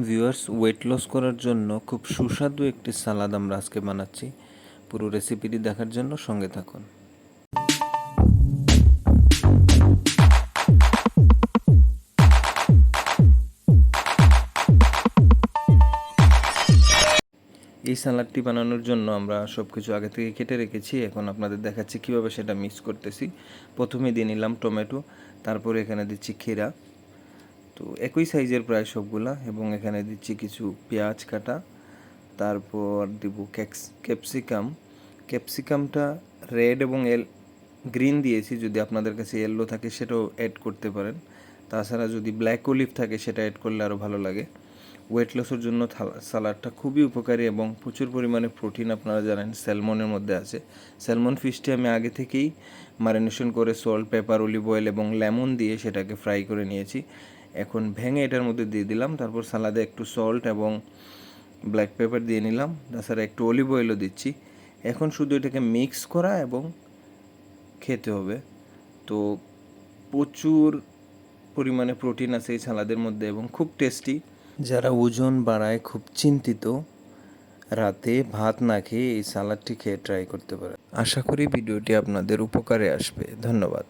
Viewers, weight loss করার জন্য খুব সুস্বাদু একটি সালাদ আমরা আজকে বানাচ্ছি। পুরো রেসিপিটি দেখার জন্য সঙ্গে থাকুন। এই সালাডটি বানানোর জন্য আমরা সব কিছু আগে থেকে কেটে রেখেছি। এখন আপনাদের দেখাচ্ছি কীভাবে সেটা মিক্স করতেছি। প্রথমে দিয়ে নিলাম টমেটো, তারপরে এখানে দিচ্ছি ক্ষীরা, তো একই সাইজের প্রায় সবগুলা, এবং এখানে দিচ্ছি কিছু পেঁয়াজ কাটা, তারপর দিব ক্যাপসিকামটা রেড এবং গ্রিন দিয়েছি। যদি আপনাদের কাছে ইয়েলো থাকে সেটাও অ্যাড করতে পারেন। তাছাড়া যদি ব্ল্যাক অলিভ থাকে সেটা অ্যাড করলে আরও ভালো লাগে। ওয়েট লসের জন্য সালাডটা খুবই উপকারী এবং প্রচুর পরিমাণে প্রোটিন আপনারা জানেন স্যালমনের মধ্যে আছে। স্যালমন ফিশটি আমি আগে থেকেই ম্যারিনেশন করে সল্ট, পেপার, অলিভ অয়েল এবং লেমন দিয়ে সেটাকে ফ্রাই করে নিয়েছি। এখন ভেঙে এটার মধ্যে দিয়ে দিলাম। তারপর সালাদে একটু সল্ট এবং ব্ল্যাক পেপার দিয়ে নিলাম, তাছাড়া একটু অলিভ অয়েলও দিচ্ছি। এখন শুধু এটাকে মিক্স করা এবং খেতে হবে। তো প্রচুর পরিমাণে প্রোটিন আছে এই সালাদের মধ্যে এবং খুব টেস্টি। যারা ওজন বাড়ায় খুব চিন্তিত, রাতে ভাত না খেয়ে এই সালাডটি খেয়ে ট্রাই করতে পারেন। আশা করি ভিডিওটি আপনাদের উপকারে আসবে। ধন্যবাদ।